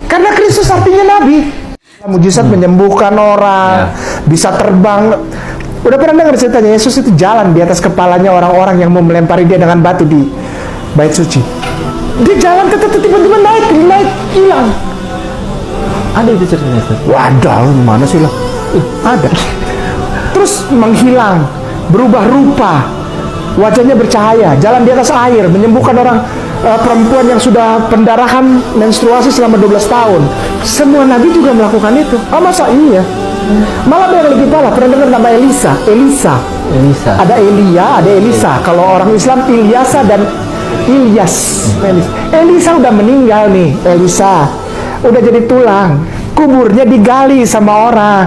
Karena Kristus artinya nabi. Mujizat menyembuhkan orang, bisa terbang. Udah pernah dengar ceritanya Yesus itu jalan di atas kepalanya orang-orang yang mau melempari dia dengan batu di bait suci. Dia jalan tiba-tiba naik, hilang. Ada itu ceritanya, Ustaz? Waduh, mana sih lo? Ada. Terus menghilang, berubah rupa, wajahnya bercahaya, jalan di atas air, menyembuhkan orang perempuan yang sudah pendarahan menstruasi selama 12 tahun. Semua nabi juga melakukan itu. Oh, masa iya? Malah yang lebih parah, pernah dengar nama Elisa? Ada Elia, ada Elisa. Kalau orang Islam Ilyasa dan Ilyas. Elisa udah meninggal nih, Elisa. Udah jadi tulang. Kuburnya digali sama orang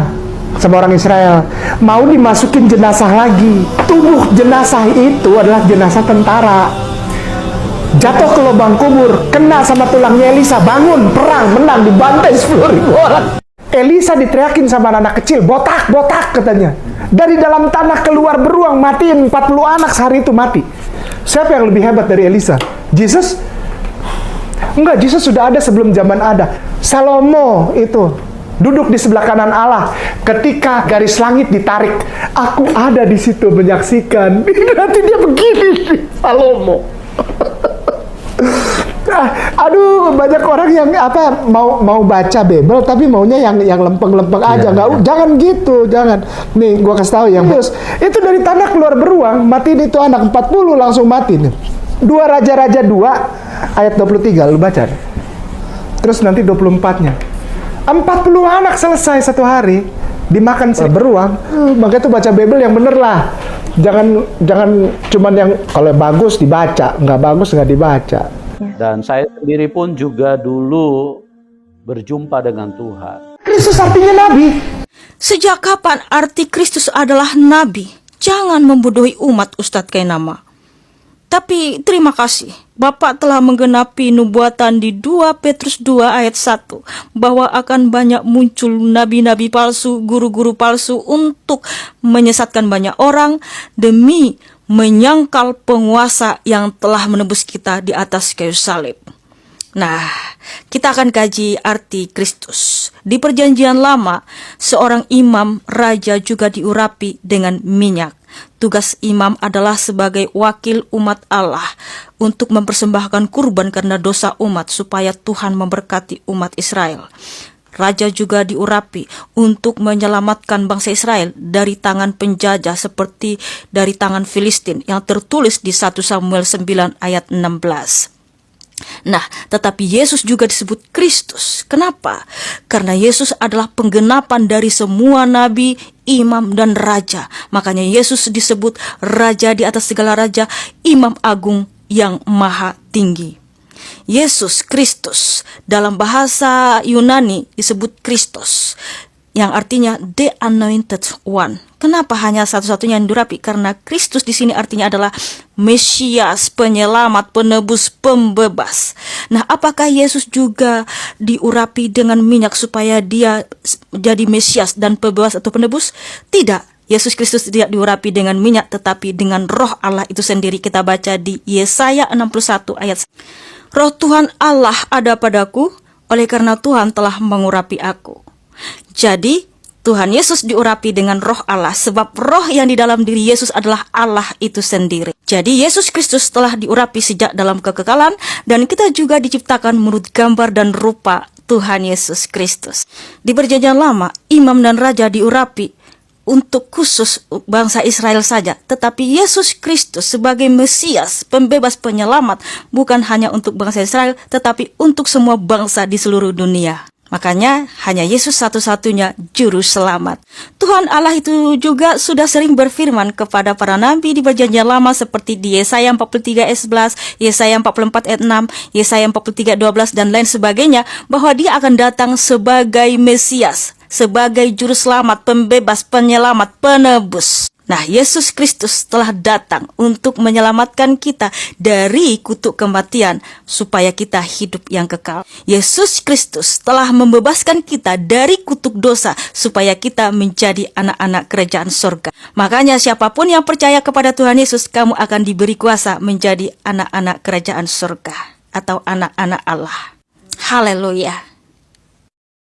Israel. Mau dimasukin jenazah lagi. Tubuh jenazah itu adalah jenazah tentara. Jatuh ke lubang kubur, kena sama tulangnya Elisa, bangun, perang, menang, dibantai 10.000 orang. Elisa diteriakin sama anak kecil, botak katanya. Dari dalam tanah keluar beruang, matiin 40 anak sehari itu mati. Siapa yang lebih hebat dari Elisa? Jesus? Enggak, Jesus sudah ada sebelum zaman ada. Salomo itu duduk di sebelah kanan Allah ketika garis langit ditarik. Aku ada di situ menyaksikan. Nanti dia begini, Salomo. Aduh, banyak orang yang mau baca Bible tapi maunya yang lempeng-lempeng aja. Jangan gitu, jangan. Nih, gua kasih tahu yang terus itu dari tanah keluar beruang, matiin itu anak 40 langsung mati nih. 2 Raja-Raja 2 ayat 23 lu baca. Terus nanti 24-nya. 40 anak selesai satu hari dimakan beruang. Makanya tuh baca Bible yang bener lah. Jangan cuman yang kalau bagus dibaca, nggak bagus nggak dibaca. Dan saya sendiri pun juga dulu berjumpa dengan Tuhan. Kristus artinya nabi. Sejak kapan arti Kristus adalah nabi? Jangan membodohi umat, Ustadz Kainama. Tapi terima kasih, Bapak telah menggenapi nubuatan di 2 Petrus 2 ayat 1 bahwa akan banyak muncul nabi-nabi palsu, guru-guru palsu untuk menyesatkan banyak orang demi menyangkal penguasa yang telah menebus kita di atas kayu salib. Nah, kita akan kaji arti Kristus. Di Perjanjian Lama, seorang imam raja juga diurapi dengan minyak. Tugas imam adalah sebagai wakil umat Allah untuk mempersembahkan kurban karena dosa umat supaya Tuhan memberkati umat Israel. Raja juga diurapi untuk menyelamatkan bangsa Israel dari tangan penjajah seperti dari tangan Filistin yang tertulis di 1 Samuel 9 ayat 16. Nah, tetapi Yesus juga disebut Kristus. Kenapa? Karena Yesus adalah penggenapan dari semua nabi, imam, dan raja. Makanya Yesus disebut Raja di atas segala raja, Imam Agung yang maha tinggi. Yesus Kristus dalam bahasa Yunani disebut Kristos, yang artinya the anointed one. Kenapa hanya satu-satunya yang diurapi? Karena Kristus di sini artinya adalah Mesias, penyelamat, penebus, pembebas. Nah, apakah Yesus juga diurapi dengan minyak supaya dia jadi Mesias dan pembebas atau penebus? Tidak. Yesus Kristus tidak diurapi dengan minyak, tetapi dengan Roh Allah itu sendiri. Kita baca di Yesaya 61 ayat. Roh Tuhan Allah ada padaku, oleh karena Tuhan telah mengurapi aku. Jadi, Tuhan Yesus diurapi dengan Roh Allah, sebab roh yang di dalam diri Yesus adalah Allah itu sendiri. Jadi Yesus Kristus telah diurapi sejak dalam kekekalan, dan kita juga diciptakan menurut gambar dan rupa Tuhan Yesus Kristus. Di Perjanjian Lama, imam dan raja diurapi untuk khusus bangsa Israel saja, tetapi Yesus Kristus sebagai Mesias, pembebas, penyelamat, bukan hanya untuk bangsa Israel, tetapi untuk semua bangsa di seluruh dunia. Makanya hanya Yesus satu-satunya juru selamat. Tuhan Allah itu juga sudah sering berfirman kepada para nabi di Perjanjian Lama seperti di Yesaya 43 ayat 11, Yesaya 44 ayat 6, Yesaya 43 ayat 12 dan lain sebagainya, bahwa dia akan datang sebagai Mesias, sebagai juru selamat, pembebas, penyelamat, penebus. Nah, Yesus Kristus telah datang untuk menyelamatkan kita dari kutuk kematian supaya kita hidup yang kekal. Yesus Kristus telah membebaskan kita dari kutuk dosa supaya kita menjadi anak-anak kerajaan surga. Makanya siapapun yang percaya kepada Tuhan Yesus, kamu akan diberi kuasa menjadi anak-anak kerajaan surga atau anak-anak Allah. Haleluya.